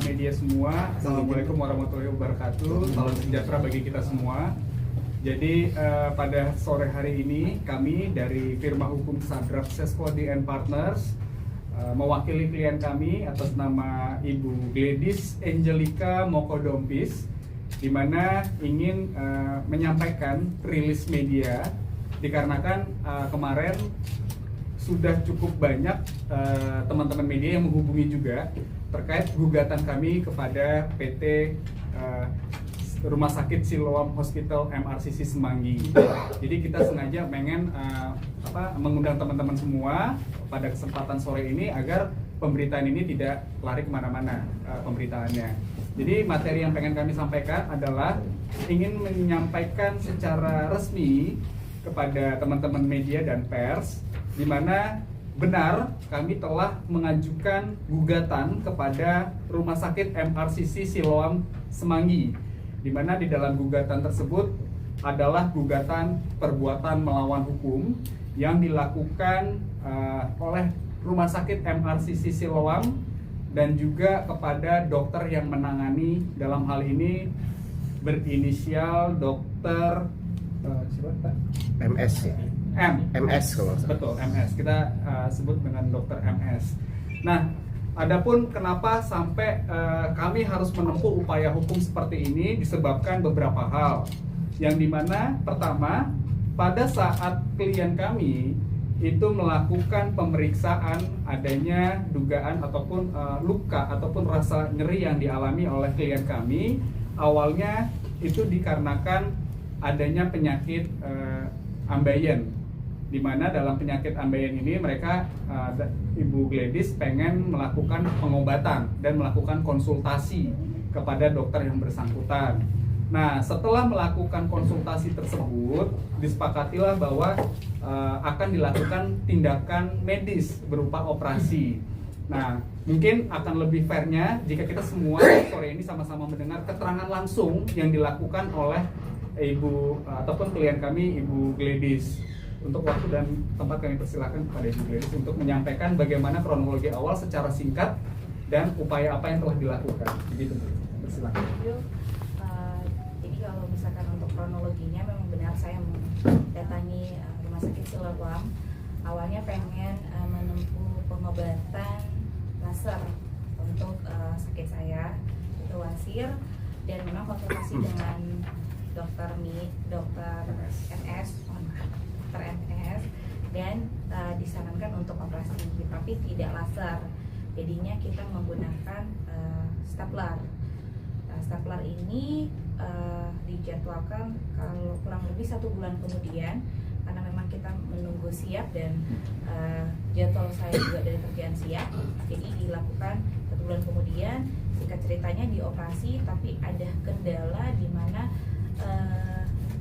media semua. Assalamualaikum warahmatullahi wabarakatuh. Salam sejahtera bagi kita semua. Jadi pada sore hari ini kami dari firma hukum Sadrap Seskodi and Partners mewakili klien kami atas nama Ibu Gladys Angelica Mokodompis, di mana ingin menyampaikan rilis media dikarenakan kemarin sudah cukup banyak teman-teman media yang menghubungi juga terkait gugatan kami kepada PT Rumah Sakit Siloam Hospital MRCC Semanggi. Jadi kita sengaja pengen mengundang teman-teman semua pada kesempatan sore ini agar pemberitaan ini tidak lari kemana-mana pemberitaannya. Jadi materi yang pengen kami sampaikan adalah ingin menyampaikan secara resmi kepada teman-teman media dan pers, di mana benar kami telah mengajukan gugatan kepada Rumah Sakit MRCC Siloam Semanggi, di mana di dalam gugatan tersebut adalah gugatan perbuatan melawan hukum yang dilakukan oleh Rumah Sakit MRCC Siloam dan juga kepada dokter yang menangani, dalam hal ini berinisial dokter siapa Pak? MS ya. MS kalau betul, MS. Kita sebut dengan dokter MS. Nah, adapun kenapa sampai kami harus menempuh upaya hukum seperti ini disebabkan beberapa hal. Yang dimana pertama, pada saat klien kami itu melakukan pemeriksaan adanya dugaan ataupun luka ataupun rasa nyeri yang dialami oleh klien kami, awalnya itu dikarenakan adanya penyakit ambeien, di mana dalam penyakit ambeien ini mereka Ibu Gladys pengen melakukan pengobatan dan melakukan konsultasi kepada dokter yang bersangkutan. Nah, setelah melakukan konsultasi tersebut, disepakatilah bahwa akan dilakukan tindakan medis berupa operasi. Nah, mungkin akan lebih fairnya jika kita semua sore ini sama-sama mendengar keterangan langsung yang dilakukan oleh Ibu ataupun klien kami, Ibu Gladys. Untuk waktu dan tempat kami persilakan kepada Ibu Gladys untuk menyampaikan bagaimana kronologi awal secara singkat dan upaya apa yang telah dilakukan. Begitu, persilakan. Jadi kalau misalkan untuk kronologinya memang benar saya mendatangi Rumah Sakit Siloam. Awalnya pengen menempuh pengobatan laser untuk sakit saya, itu wasir, dan memang konsultasi dengan dokter MS, dan disarankan untuk operasi, tapi tidak laser. Jadinya kita menggunakan stapler. Stapler ini dijadwalkan kalau kurang lebih 1 bulan kemudian, karena memang kita menunggu siap dan jadwal saya juga dari kerjaan siap, jadi dilakukan 1 bulan kemudian. Singkat ceritanya dioperasi, tapi ada kendala di mana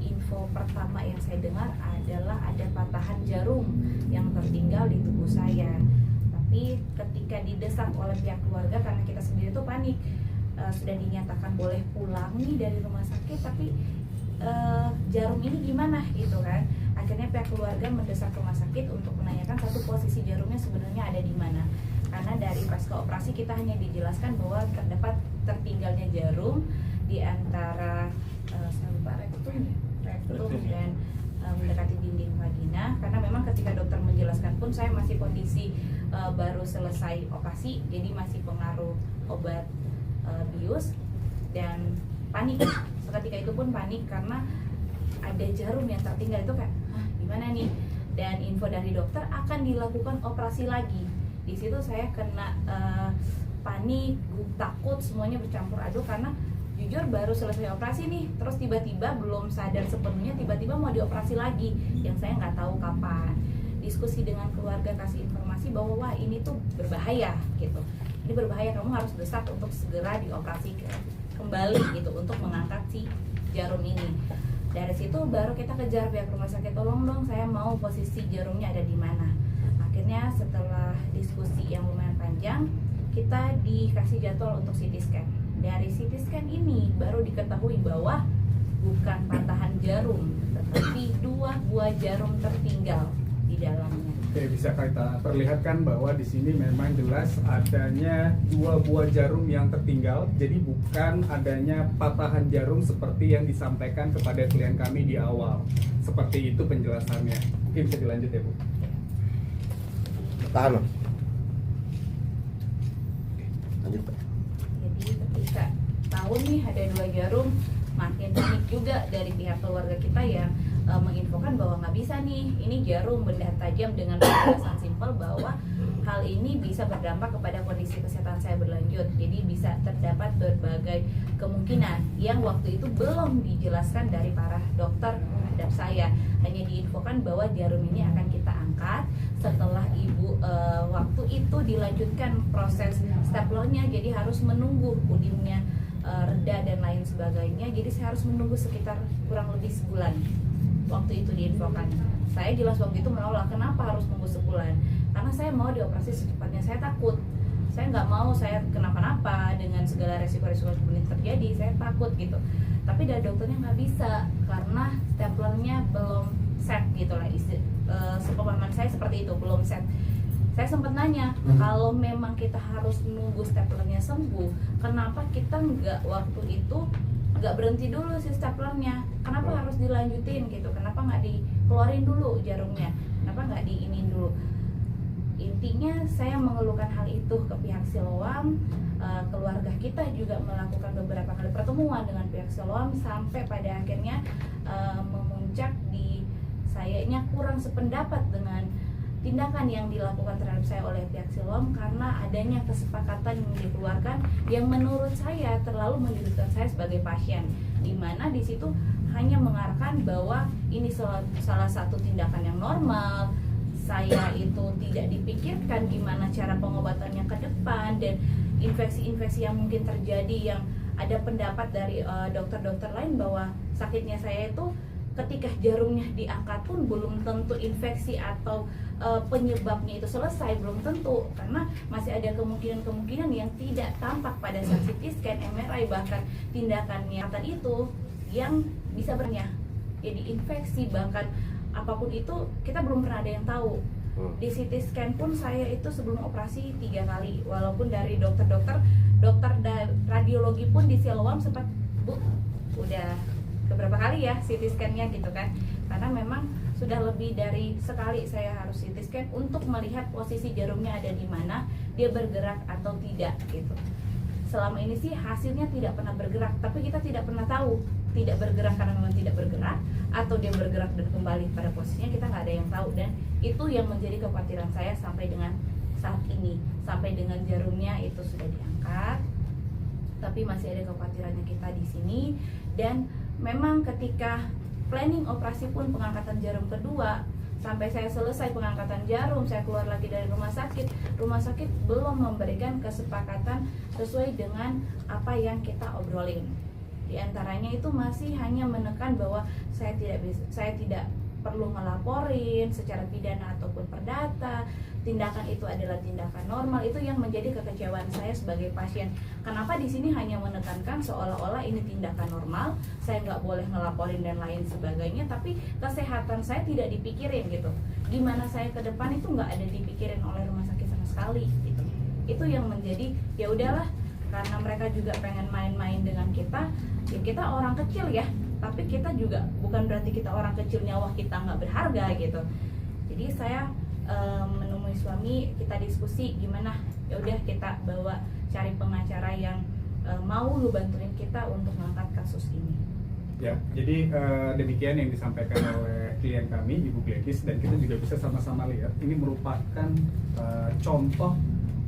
info pertama yang saya dengar adalah ada patahan jarum yang tertinggal di tubuh saya. Tapi ketika didesak oleh pihak keluarga, karena kita sendiri tuh panik, sudah dinyatakan boleh pulang nih dari rumah sakit, tapi jarum ini gimana gitu kan. Akhirnya pihak keluarga mendesak rumah sakit untuk menanyakan satu posisi jarumnya sebenarnya ada di mana. Karena dari pasca operasi kita hanya dijelaskan bahwa terdapat tertinggalnya jarum di antara rektum dan mendekati dinding vagina. Karena memang ketika dokter menjelaskan pun saya masih kondisi baru selesai operasi, jadi masih pengaruh obat bius dan panik. Seketika itu pun panik karena ada jarum yang tertinggal, itu kayak gimana nih, dan info dari dokter akan dilakukan operasi lagi. Di situ saya kena panik, takut, semuanya bercampur aduk karena jujur baru selesai operasi nih, terus tiba-tiba belum sadar sepenuhnya tiba-tiba mau dioperasi lagi yang saya nggak tahu kapan. Diskusi dengan keluarga, kasih informasi bahwa wah ini tuh berbahaya gitu, ini berbahaya, kamu harus desak untuk segera dioperasi kembali gitu untuk mengangkat si jarum ini. Dari situ baru kita kejar pihak rumah sakit, tolong dong saya mau posisi jarumnya ada di mana. Akhirnya setelah diskusi yang lumayan panjang, kita dikasih jadwal untuk CT scan. Dari CT scan ini baru diketahui bahwa bukan patahan jarum, tetapi 2 buah jarum tertinggal di dalamnya. Oke, bisa kita perlihatkan bahwa di sini memang jelas adanya 2 buah jarum yang tertinggal. Jadi bukan adanya patahan jarum seperti yang disampaikan kepada klien kami di awal. Seperti itu penjelasannya. Mungkin bisa dilanjut ya, Bu. Tahan, Mas. Lanjut, Pak. Jadi ketika tahu nih ada 2 jarum, makin panik juga dari pihak keluarga kita yang menginfokan bahwa nggak bisa nih, ini jarum benda tajam, dengan penjelasan simpel bahwa hal ini bisa berdampak kepada kondisi kesehatan saya berlanjut. Jadi bisa terdapat berbagai kemungkinan yang waktu itu belum dijelaskan dari para dokter terhadap saya. Hanya diinfokan bahwa jarum ini akan kita angkat setelah ibu waktu itu dilanjutkan proses staplernya, jadi harus menunggu udinnya reda dan lain sebagainya. Jadi saya harus menunggu sekitar kurang lebih sebulan. Waktu itu diinfokan, saya jelas waktu itu menolak. Kenapa harus nunggu sebulan? Karena saya mau dioperasi secepatnya. Saya takut, saya nggak mau saya kenapa-napa dengan segala resiko-resiko yang terjadi. Saya takut gitu. Tapi dari dokternya nggak bisa karena staplernya belum set gitu lah. Sepemahaman saya seperti itu, belum set. Saya sempat nanya, kalau memang kita harus nunggu staplernya sembuh, kenapa kita nggak waktu itu nggak berhenti dulu si staplernya? Kenapa harus dilanjutin gitu? Kenapa nggak dikeluarin dulu jarumnya? Kenapa nggak diinin dulu? Intinya saya mengeluhkan hal itu ke pihak Siloam. Keluarga kita juga melakukan beberapa kali pertemuan dengan pihak Siloam sampai pada akhirnya memuncak di sayanya kurang sependapat dengan tindakan yang dilakukan terhadap saya oleh pihak Siloam, karena adanya kesepakatan yang dikeluarkan yang menurut saya terlalu menyudutkan saya sebagai pasien, di mana di situ hanya mengarahkan bahwa ini salah satu tindakan yang normal. Saya itu tidak dipikirkan gimana cara pengobatannya ke depan, dan infeksi-infeksi yang mungkin terjadi, yang ada pendapat dari dokter-dokter lain bahwa sakitnya saya itu ketika jarumnya diangkat pun belum tentu infeksi atau penyebabnya itu selesai, belum tentu, karena masih ada kemungkinan-kemungkinan yang tidak tampak pada saat CT scan, MRI, bahkan tindakannya itu yang bisa bernya jadi infeksi, bahkan apapun itu kita belum pernah ada yang tahu. Di CT scan pun saya itu sebelum operasi 3 kali, walaupun dari dokter radiologi pun di Siloam sempat, Bu, udah beberapa kali ya CT scan-nya gitu kan, karena memang sudah lebih dari sekali saya harus CT scan untuk melihat posisi jarumnya ada di mana, dia bergerak atau tidak gitu. Selama ini sih hasilnya tidak pernah bergerak, tapi kita tidak pernah tahu tidak bergerak karena memang tidak bergerak, atau dia bergerak dan kembali pada posisinya, kita nggak ada yang tahu. Dan itu yang menjadi kekhawatiran saya sampai dengan saat ini, sampai dengan jarumnya itu sudah diangkat, tapi masih ada kekhawatirannya kita di sini. Dan memang ketika planning operasi pun pengangkatan jarum kedua, sampai saya selesai pengangkatan jarum, saya keluar lagi dari rumah sakit belum memberikan kesepakatan sesuai dengan apa yang kita obrolin. Di antaranya itu masih hanya menekan bahwa saya tidak perlu ngelaporin secara pidana ataupun perdata, tindakan itu adalah tindakan normal. Itu yang menjadi kekecewaan saya sebagai pasien. Kenapa di sini hanya menekankan seolah-olah ini tindakan normal, saya nggak boleh ngelaporin dan lain sebagainya, tapi kesehatan saya tidak dipikirin gitu. Gimana saya ke depan itu nggak ada dipikirin oleh rumah sakit sama sekali gitu. Itu yang menjadi, ya udahlah, karena mereka juga pengen main-main dengan kita, ya kita orang kecil ya, tapi kita juga bukan berarti kita orang kecil, nyawa kita nggak berharga gitu. Jadi saya menemui suami, kita diskusi gimana, ya udah kita bawa cari pengacara yang mau ngebantuin kita untuk mengangkat kasus ini. Ya, jadi demikian yang disampaikan oleh klien kami, Ibu Gladys, dan kita juga bisa sama-sama lihat ini merupakan contoh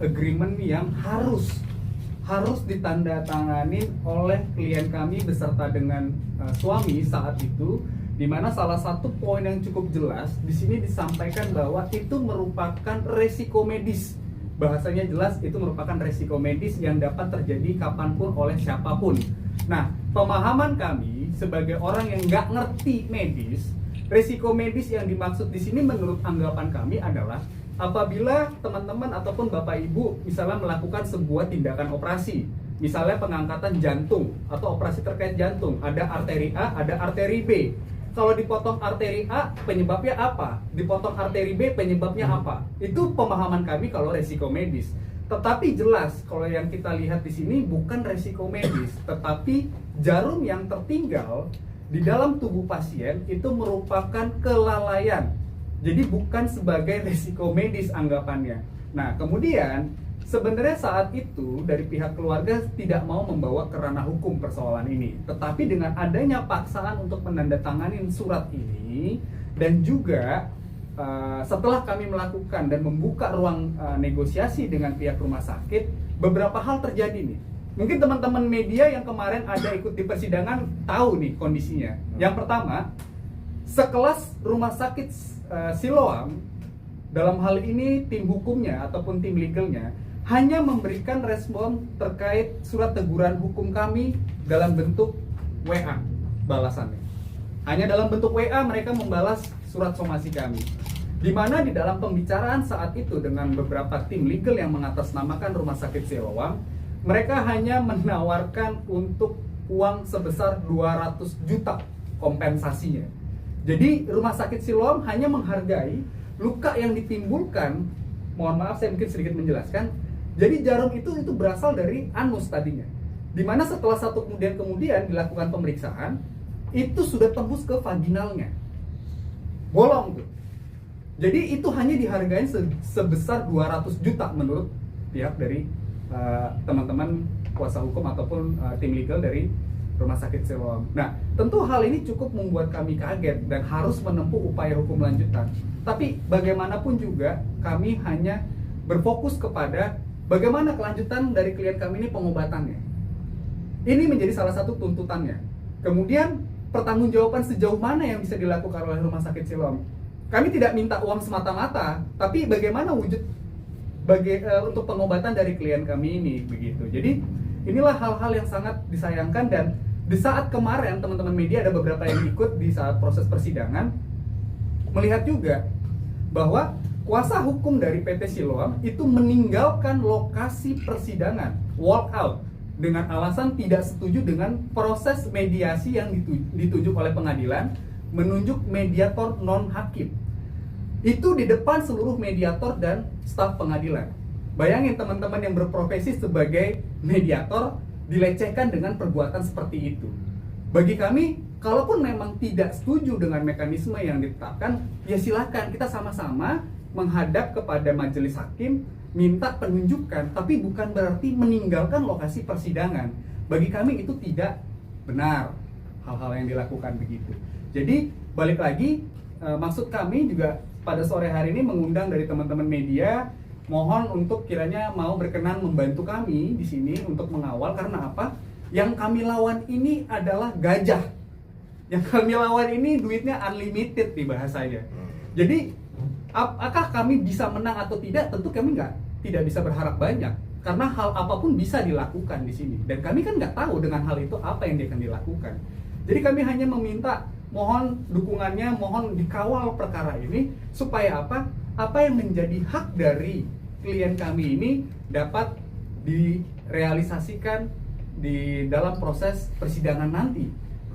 agreement yang harus ditandatangani oleh klien kami beserta dengan suami saat itu, di mana salah satu poin yang cukup jelas di sini disampaikan bahwa itu merupakan resiko medis. Bahasanya jelas, itu merupakan resiko medis yang dapat terjadi kapanpun oleh siapapun. Nah, pemahaman kami sebagai orang yang nggak ngerti medis, resiko medis yang dimaksud di sini menurut anggapan kami adalah apabila teman-teman ataupun Bapak Ibu misalnya melakukan sebuah tindakan operasi, misalnya pengangkatan jantung atau operasi terkait jantung, ada arteri A, ada arteri B. kalau dipotong arteri A penyebabnya apa, dipotong arteri B penyebabnya apa. Itu pemahaman kami kalau resiko medis. Tetapi jelas kalau yang kita lihat di sini bukan resiko medis, tetapi jarum yang tertinggal di dalam tubuh pasien itu merupakan kelalaian. Jadi bukan sebagai resiko medis anggapannya. Nah, kemudian sebenarnya saat itu dari pihak keluarga tidak mau membawa ke ranah hukum persoalan ini. Tetapi dengan adanya paksaan untuk menandatangani surat ini, dan juga setelah kami melakukan dan membuka ruang negosiasi dengan pihak rumah sakit, beberapa hal terjadi nih. Mungkin teman-teman media yang kemarin ada ikut di persidangan tahu nih kondisinya. Yang pertama, sekelas rumah sakit Siloam, dalam hal ini tim hukumnya ataupun tim legalnya hanya memberikan respon terkait surat teguran hukum kami dalam bentuk WA balasannya. Hanya dalam bentuk WA mereka membalas surat somasi kami. Di mana di dalam pembicaraan saat itu dengan beberapa tim legal yang mengatasnamakan Rumah Sakit Siloam, mereka hanya menawarkan untuk uang sebesar 200 juta kompensasinya. Jadi Rumah Sakit Siloam hanya menghargai luka yang ditimbulkan. Mohon maaf saya mungkin sedikit menjelaskan. Jadi jarum itu berasal dari anus tadinya. Di mana setelah kemudian dilakukan pemeriksaan, itu sudah tembus ke vaginalnya. Bolong tuh. Jadi itu hanya dihargai sebesar 200 juta menurut pihak dari teman-teman kuasa hukum ataupun tim legal dari Rumah Sakit Siloam. Nah, tentu hal ini cukup membuat kami kaget dan harus menempuh upaya hukum lanjutan. Tapi bagaimanapun juga kami hanya berfokus kepada bagaimana kelanjutan dari klien kami ini pengobatannya. Ini menjadi salah satu tuntutannya. Kemudian pertanggungjawaban sejauh mana yang bisa dilakukan oleh Rumah Sakit Siloam. Kami tidak minta uang semata-mata, tapi bagaimana wujud untuk pengobatan dari klien kami ini begitu. Jadi inilah hal-hal yang sangat disayangkan, dan di saat kemarin teman-teman media ada beberapa yang ikut di saat proses persidangan melihat juga bahwa kuasa hukum dari PT Siloam itu meninggalkan lokasi persidangan, walk out, dengan alasan tidak setuju dengan proses mediasi yang ditunjuk oleh pengadilan menunjuk mediator non-hakim. Itu di depan seluruh mediator dan staf pengadilan. Bayangin teman-teman yang berprofesi sebagai mediator dilecehkan dengan perbuatan seperti itu. Bagi kami, kalaupun memang tidak setuju dengan mekanisme yang ditetapkan, ya silakan kita sama-sama menghadap kepada majelis hakim, minta penunjukan, tapi bukan berarti meninggalkan lokasi persidangan. Bagi kami itu tidak benar hal-hal yang dilakukan begitu. Jadi balik lagi, maksud kami juga pada sore hari ini mengundang dari teman-teman media, mohon untuk kiranya mau berkenan membantu kami di sini untuk mengawal. Karena apa? Yang kami lawan ini adalah gajah. Yang kami lawan ini duitnya unlimited di bahasanya. Jadi apakah kami bisa menang atau tidak? Tentu kami tidak bisa berharap banyak, karena hal apapun bisa dilakukan di sini. Dan kami kan nggak tahu dengan hal itu apa yang dia akan dilakukan. Jadi kami hanya meminta, mohon dukungannya, mohon dikawal perkara ini supaya apa? Apa yang menjadi hak dari klien kami ini dapat direalisasikan di dalam proses persidangan nanti.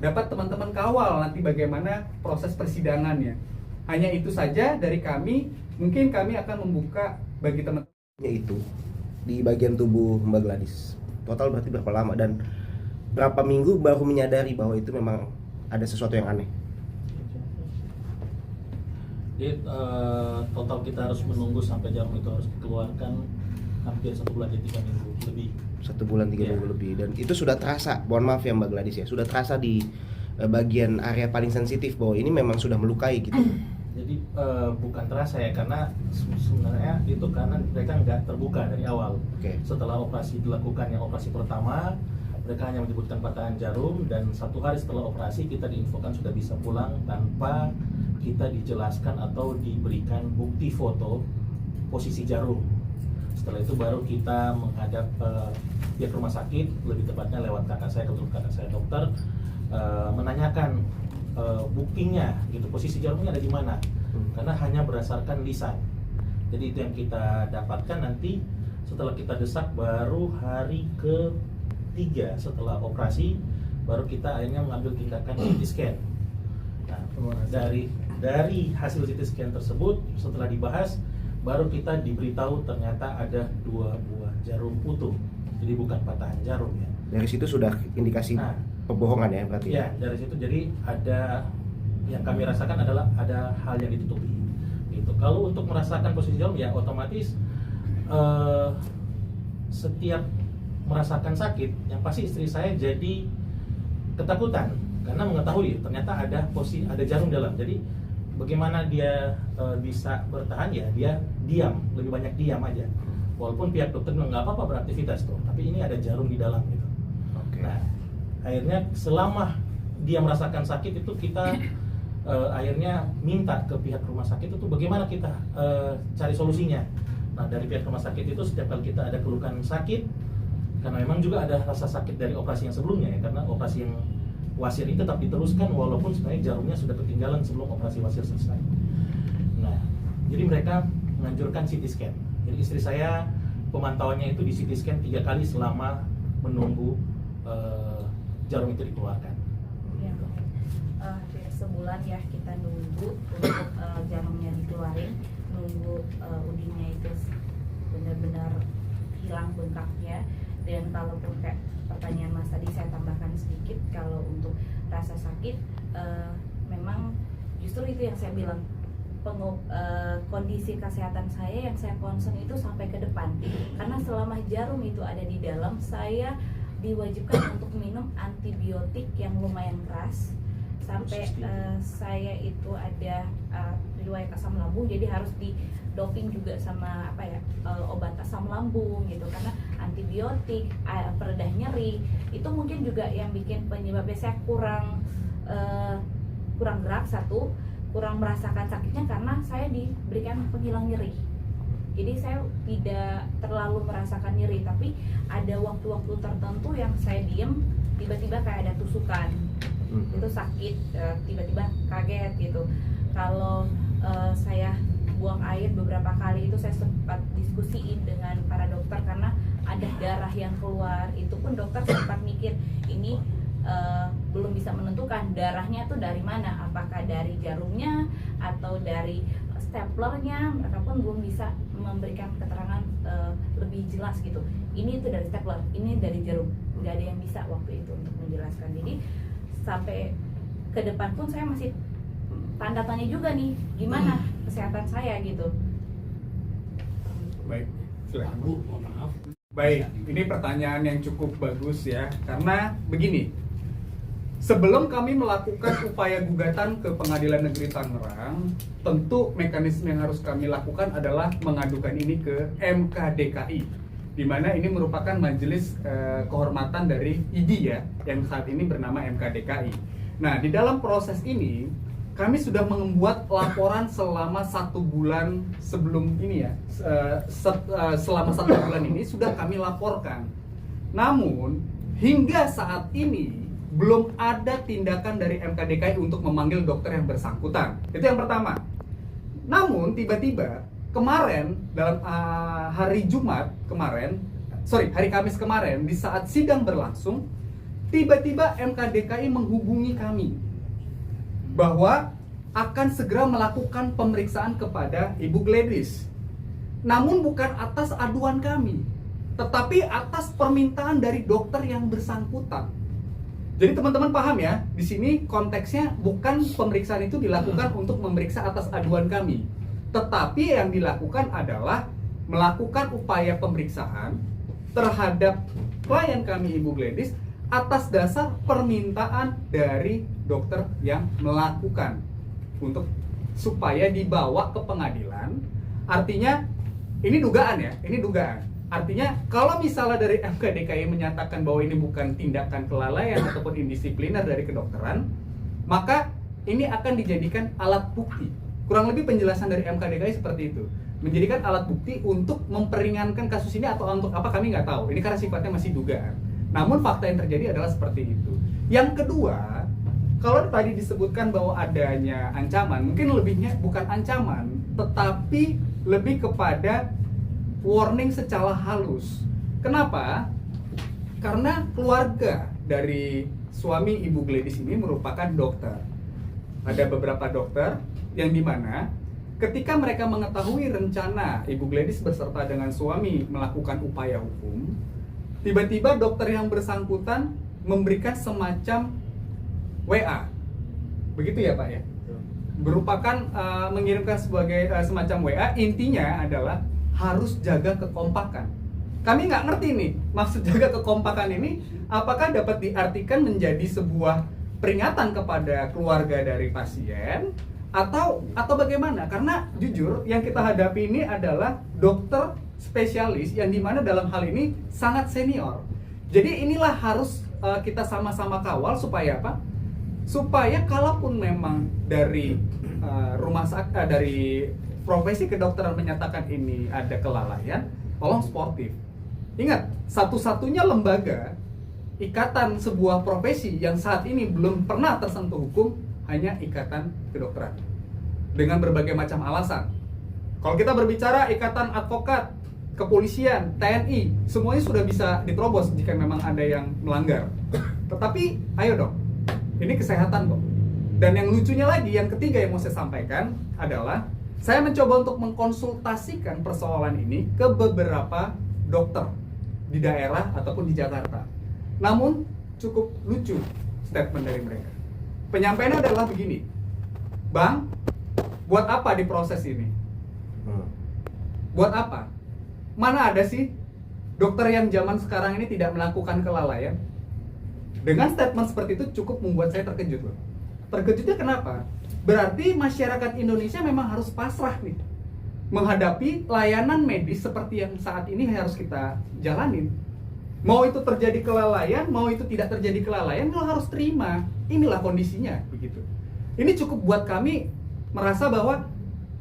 Dapat teman-teman kawal nanti bagaimana proses persidangannya. Hanya itu saja dari kami. Mungkin kami akan membuka bagi teman-teman itu di bagian tubuh Mbak Gladys. Total berarti berapa lama dan berapa minggu baru menyadari bahwa itu memang ada sesuatu yang aneh? Jadi total kita harus menunggu sampai jarum itu harus dikeluarkan hampir 1 bulan dan 3 minggu lebih. 1 bulan 3 minggu lebih, dan itu sudah terasa. Mohon maaf ya Mbak Gladys ya, sudah terasa di bagian area paling sensitif bahwa ini memang sudah melukai gitu. Jadi bukan terasa ya, karena sebenarnya itu karena mereka nggak terbuka dari awal. Setelah operasi dilakukan yang operasi pertama, mereka hanya menyebutkan patahan jarum, dan 1 hari setelah operasi kita diinfokan sudah bisa pulang tanpa kita dijelaskan atau diberikan bukti foto posisi jarum. Setelah itu baru kita menghadap pihak rumah sakit, lebih tepatnya lewat kakak saya, kakak saya dokter, menanyakan bookingnya gitu, posisi jarumnya ada di mana, karena hanya berdasarkan lisan. Jadi itu yang kita dapatkan nanti setelah kita desak, baru hari ke-3 setelah operasi baru kita akhirnya mengambil tindakan CT scan. Dari hasil CT scan tersebut, setelah dibahas, baru kita diberitahu ternyata ada 2 buah jarum utuh. Jadi bukan patahan jarum ya. Dari situ sudah indikasi pembohongan ya berarti? Ya, dari situ jadi ada yang kami rasakan adalah ada hal yang ditutupi. Gitu. Kalau untuk merasakan posisi jarum ya otomatis setiap merasakan sakit, yang pasti istri saya jadi ketakutan karena mengetahui ternyata ada jarum dalam. Jadi bagaimana dia bisa bertahan ya dia diam, lebih banyak diam aja. Walaupun pihak dokter bilang nggak apa-apa beraktivitas tuh, tapi ini ada jarum di dalam gitu. Nah, akhirnya selama dia merasakan sakit itu kita akhirnya minta ke pihak rumah sakit itu bagaimana kita cari solusinya. Nah, dari pihak rumah sakit itu setiap kali kita ada keluhan sakit, karena memang juga ada rasa sakit dari operasi yang sebelumnya ya, karena operasi yang wasir ini tetap diteruskan walaupun sebenarnya jarumnya sudah ketinggalan sebelum operasi wasir selesai. Nah, jadi mereka menganjurkan CT scan. Jadi istri saya pemantauannya itu di CT scan 3 kali selama menunggu jarum itu dikeluarkan. Ya, hampir sebulan ya kita nunggu untuk jarumnya dikeluarin, nunggu udinya itu benar-benar hilang bengkaknya. Dan kalaupun kayak pertanyaan Mas tadi saya tambahkan sedikit, kalau untuk rasa sakit memang justru itu yang saya bilang kondisi kesehatan saya yang saya concern itu sampai ke depan, karena selama jarum itu ada di dalam saya diwajibkan untuk minum antibiotik yang lumayan keras sampai saya itu ada riwayat asam lambung, jadi harus di doping juga sama obat asam lambung gitu, karena antibiotik peredah nyeri itu mungkin juga yang bikin penyebabnya saya kurang gerak, satu kurang merasakan sakitnya karena saya diberikan penghilang nyeri. Jadi saya tidak terlalu merasakan nyeri, tapi ada waktu-waktu tertentu yang saya diem, tiba-tiba kayak ada tusukan, itu sakit, tiba-tiba kaget gitu. Kalau saya buang air beberapa kali itu saya sempat diskusiin dengan para dokter karena ada darah yang keluar, itu pun dokter sempat mikir ini belum bisa menentukan darahnya tuh dari mana, apakah dari jarumnya atau dari staplernya, mereka pun belum bisa memberikan keterangan lebih jelas gitu. Ini itu dari stapler, ini dari jarum, nggak ada yang bisa waktu itu untuk menjelaskan. Jadi sampai ke depan pun saya masih tanda tanya juga nih, gimana kesehatan saya gitu. Baik, silakan Bu. Maaf. Baik, ini pertanyaan yang cukup bagus ya, karena begini. Sebelum kami melakukan upaya gugatan ke Pengadilan Negeri Tangerang, tentu mekanisme yang harus kami lakukan adalah mengadukan ini ke MKDKI, di mana ini merupakan majelis kehormatan dari IDI ya, yang saat ini bernama MKDKI. Nah, di dalam proses ini kami sudah membuat laporan selama 1 bulan sebelum ini ya, selama 1 bulan ini sudah kami laporkan. Namun hingga saat ini belum ada tindakan dari MKDKI untuk memanggil dokter yang bersangkutan. Itu yang pertama. Namun tiba-tiba kemarin dalam hari Kamis kemarin di saat sidang berlangsung, tiba-tiba MKDKI menghubungi kami bahwa akan segera melakukan pemeriksaan kepada Ibu Gladys. Namun bukan atas aduan kami, tetapi atas permintaan dari dokter yang bersangkutan. Jadi teman-teman paham ya, di sini konteksnya bukan pemeriksaan itu dilakukan untuk memeriksa atas aduan kami, tetapi yang dilakukan adalah melakukan upaya pemeriksaan terhadap klien kami Ibu Gladys atas dasar permintaan dari dokter yang melakukan untuk supaya dibawa ke pengadilan. Artinya ini dugaan ya, ini dugaan. Artinya kalau misalnya dari MKDKI menyatakan bahwa ini bukan tindakan kelalaian ataupun indisipliner dari kedokteran, maka ini akan dijadikan alat bukti. Kurang lebih penjelasan dari MKDKI seperti itu. Menjadikan alat bukti untuk memperingankan kasus ini atau untuk apa kami nggak tahu. Ini karena sifatnya masih dugaan. Namun fakta yang terjadi adalah seperti itu. Yang kedua, kalau tadi disebutkan bahwa adanya ancaman, mungkin lebihnya bukan ancaman, tetapi lebih kepada warning secara halus. Kenapa? Karena keluarga dari suami Ibu Gladys ini merupakan dokter. Ada beberapa dokter yang dimana ketika mereka mengetahui rencana Ibu Gladys beserta dengan suami melakukan upaya hukum, tiba-tiba dokter yang bersangkutan memberikan semacam WA. Begitu ya Pak ya? Merupakan mengirimkan sebagai semacam WA, intinya adalah harus jaga kekompakan. Kami nggak ngerti nih, maksud jaga kekompakan ini apakah dapat diartikan menjadi sebuah peringatan kepada keluarga dari pasien atau bagaimana? Karena jujur yang kita hadapi ini adalah dokter spesialis yang dimana dalam hal ini sangat senior. Jadi inilah harus kita sama-sama kawal supaya apa? Supaya kalaupun memang dari dari profesi kedokteran menyatakan ini ada kelalaian, tolong sportif. Ingat, satu-satunya lembaga ikatan sebuah profesi yang saat ini belum pernah tersentuh hukum hanya ikatan kedokteran dengan berbagai macam alasan. Kalau kita berbicara ikatan advokat, kepolisian, TNI, semuanya sudah bisa diterobos jika memang ada yang melanggar. Tetapi ayo dong, ini kesehatan kok. Dan yang lucunya lagi, yang ketiga yang mau saya sampaikan adalah saya mencoba untuk mengkonsultasikan persoalan ini ke beberapa dokter di daerah ataupun di Jakarta. Namun cukup lucu statement dari mereka. Penyampaiannya adalah begini, Bang, buat apa diproses ini? Buat apa? Mana ada sih dokter yang zaman sekarang ini tidak melakukan kelalaian? Dengan statement seperti itu cukup membuat saya terkejut loh. Terkejutnya kenapa? Berarti masyarakat Indonesia memang harus pasrah nih menghadapi layanan medis seperti yang saat ini harus kita jalanin. Mau itu terjadi kelalaian, mau itu tidak terjadi kelalaian, lo harus terima. Inilah kondisinya, begitu. Ini cukup buat kami merasa bahwa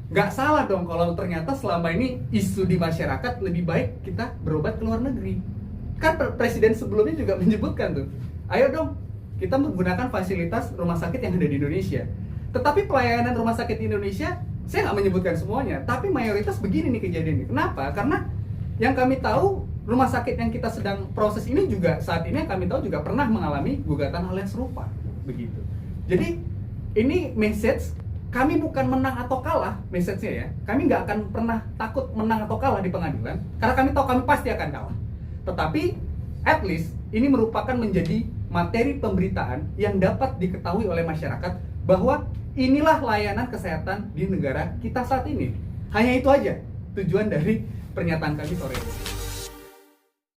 nggak salah dong kalau ternyata selama ini isu di masyarakat lebih baik kita berobat ke luar negeri. Kan presiden sebelumnya juga menyebutkan tuh, ayo dong kita menggunakan fasilitas rumah sakit yang ada di Indonesia. Tetapi pelayanan rumah sakit di Indonesia, saya nggak menyebutkan semuanya, tapi mayoritas begini nih kejadiannya. Kenapa? Karena yang kami tahu, rumah sakit yang kita sedang proses ini juga saat ini yang kami tahu juga pernah mengalami gugatan hal yang serupa, begitu. Jadi ini message, kami bukan menang atau kalah message-nya ya. Kami nggak akan pernah takut menang atau kalah di pengadilan, karena kami tahu kami pasti akan kalah. Tetapi at least ini merupakan menjadi materi pemberitaan yang dapat diketahui oleh masyarakat bahwa inilah layanan kesehatan di negara kita saat ini. Hanya itu aja tujuan dari pernyataan kami sore ini.